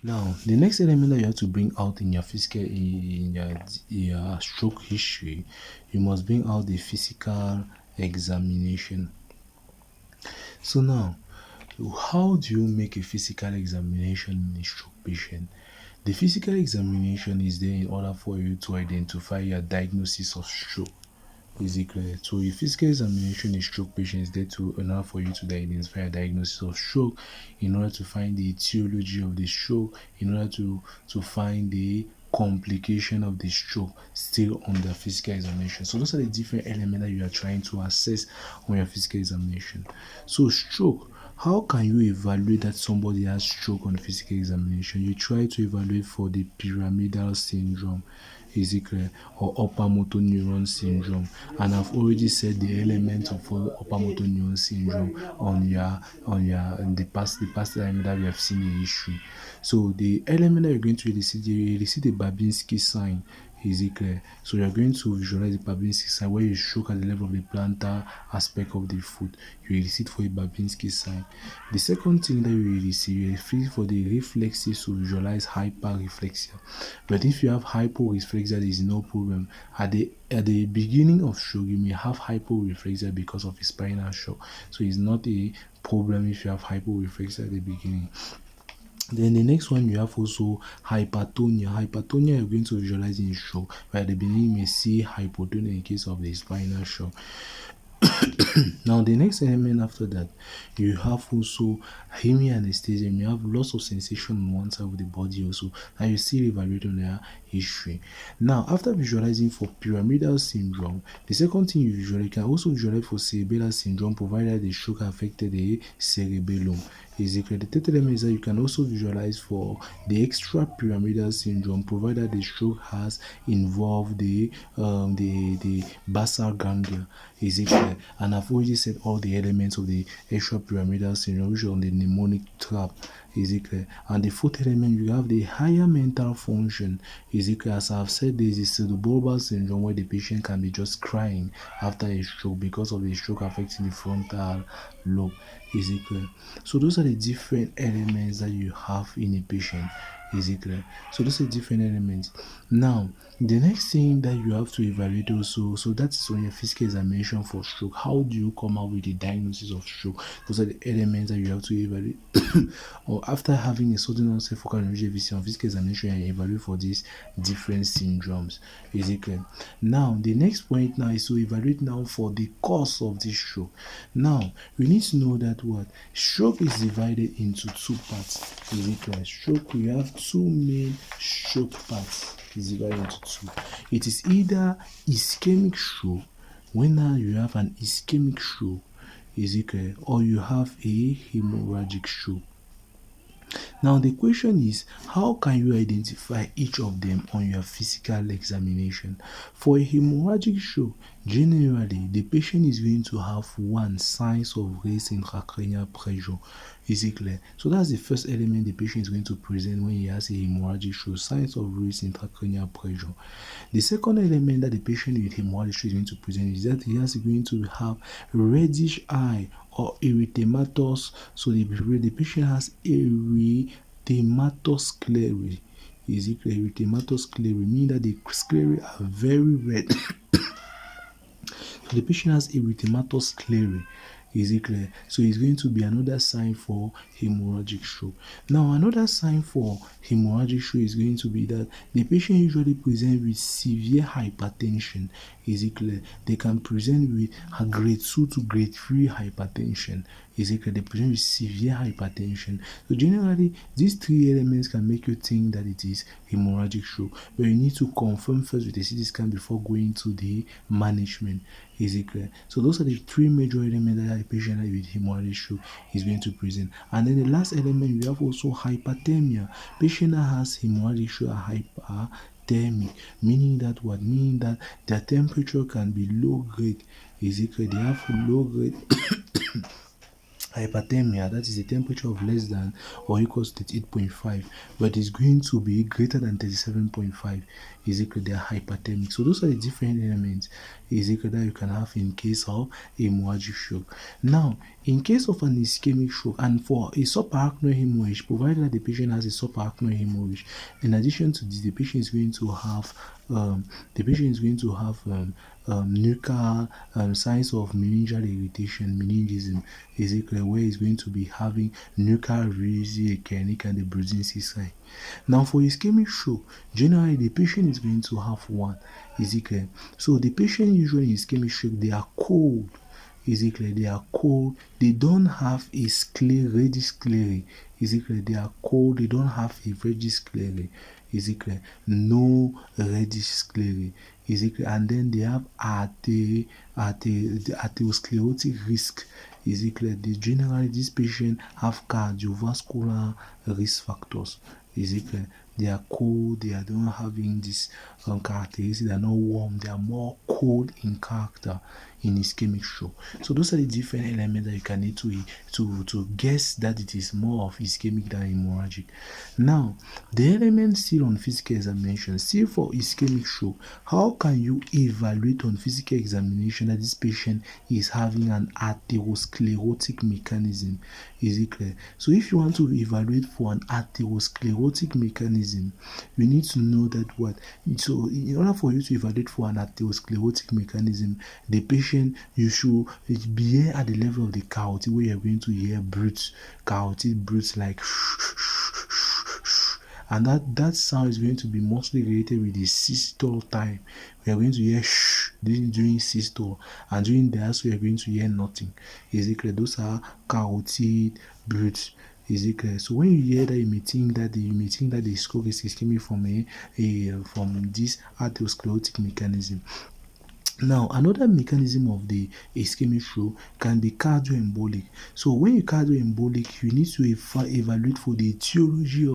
Now, the next element that you have to bring out in your physical in your stroke history, you must bring out the physical examination. So now, how do you make a physical examination in a stroke patient? The physical examination is there in order for you to identify your diagnosis of stroke. Is it clear? So a physical examination in stroke patients is there to in order for you to identify a diagnosis of stroke, in order to find the etiology of the stroke, in order to find the complication of the stroke still on the physical examination. So those are the different elements that you are trying to assess on your physical examination. So stroke, how can you evaluate that somebody has stroke on physical examination? You try to evaluate for the pyramidal syndrome, is it clear, or upper motor neuron syndrome. And I've already said the elements of upper motor neuron syndrome on the past element that we have seen in history. So the element that you're going to elicit, you elicit the Babinski sign. Is it clear? So you're going to visualize the Babinski sign where you stroke at the level of the plantar aspect of the foot. You elicit for a Babinski sign. The second thing that you elicit for the reflexes to visualize hyperreflexia. But if you have hyporeflexia, there is no problem. At the beginning of stroke, you may have hyporeflexia because of a spinal shock. So it's not a problem if you have hyporeflexia at the beginning. Then the next one, you have also hypertonia. Hypertonia you're going to visualize in stroke, where at the beginning you may see hypotonia in case of the spinal shock. Now the next element after that, you have also hemianesthesia. You have loss of sensation on one side of the body also, and you still evaluate on their history. Now after visualizing for pyramidal syndrome, the second thing you can also visualize for cerebellar syndrome, provided the stroke affected the cerebellum. Is it clear? The third element is that you can also visualize for the extra pyramidal syndrome, provided the stroke has involved the basal ganglia. Is it clear? And I've already said all the elements of the extra pyramidal syndrome, which are on the mnemonic trap. Is it clear? And the fourth element, you have the higher mental function. Is it clear? As I've said, there is a pseudobulbar syndrome where the patient can be just crying after a stroke because of the stroke affecting the frontal lobe. Is it clear? So those are the different elements that you have in a patient. Is it clear? So those are different elements. Now, the next thing that you have to evaluate also, so that is on your physical examination for stroke. How do you come out with the diagnosis of stroke? Those are the elements that you have to evaluate. Or after having a sudden onset focal neurologic visit on physical examination, you evaluate for these different syndromes. Is it clear? Now, the next point now is to evaluate now for the cause of this stroke. Now, we need to know that what stroke is divided into two parts. Is it clear? Stroke, we have two main stroke parts. Is divided into two. It is either ischemic stroke, when now you have an ischemic stroke, is it clear, or you have a hemorrhagic stroke. Now the question is, how can you identify each of them on your physical examination? For a hemorrhagic stroke, generally the patient is going to have one, signs of raised intracranial pressure. Is it clear? So that's the first element the patient is going to present when he has a hemorrhagic stroke, signs of raised intracranial pressure. The second element that the patient with hemorrhagic stroke is going to present is that he is going to have reddish eye or erythematous. So the patient has erythematous sclerae. Is it clear? Erythematous sclerae, meaning that the sclerae are very red. So the patient has erythematous sclerae. Is it clear? So it's going to be another sign for hemorrhagic stroke. Now, another sign for hemorrhagic stroke is going to be that the patient usually presents with severe hypertension. Is it clear? They can present with a grade 2 to grade 3 hypertension. Is it clear? They present with severe hypertension. So generally, these three elements can make you think that it is hemorrhagic stroke, but you need to confirm first with a CT scan before going to the management. Is it clear? So those are the three major elements that a patient with hemorrhagic stroke is going to present. And then the last element, we have also hyperthermia. Patient that has hemorrhagic stroke are hyperthermic, meaning that what? Meaning that their temperature can be low grade. Is it clear? They have low grade hyperthermia, that is a temperature of less than or equals to 8.5, but it's going to be greater than 37.5, is equal to hyperthermic. So those are the different elements is equal that you can have in case of a hemorrhagic shock. Now, in case of an ischemic shock and for a subarachnoid hemorrhage, provided that the patient has a subarachnoid hemorrhage, in addition to this, the patient is going to have nuchal signs of meningeal irritation, meningism, is equal where he's going to be having nuchal rheumatic and the bruising sign. Now, for ischemic shock, generally the patient is going to have one, is equal. So the patient usually in ischemic shock, they are cold. Is it clear? They are cold. They don't have a reddish sclerae. Is it clear? They are cold. They don't have a reddish sclerae. Is it clear? No reddish sclerae. Is it clear? And then they have atherosclerotic risk. Is it clear? Generally, these patients have cardiovascular risk factors. Is it clear? They are cold, they are not having this characteristics, they are not warm, they are more cold in character in ischemic shock. So those are the different elements that you can need to guess that it is more of ischemic than hemorrhagic. Now, the elements still on physical examination, still for ischemic shock, how can you evaluate on physical examination that this patient is having an atherosclerotic mechanism? Is it clear? So if you want to evaluate for an atherosclerotic mechanism, you need to know that what. So in order for you to evaluate for an atherosclerotic mechanism, the patient, you should be here at the level of the carotid where you're going to hear carotid breaths like and that sound is going to be mostly related with the systole time. We are going to hear during systole, and during diastole we are going to hear nothing. Is it clear? Those are carotid breaths. Is it clear? So when you hear that, you may think that the stroke is coming from from this atherosclerotic mechanism. Now, another mechanism of the ischemic stroke can be cardioembolic. So when you cardioembolic, you need to evaluate for the etiology of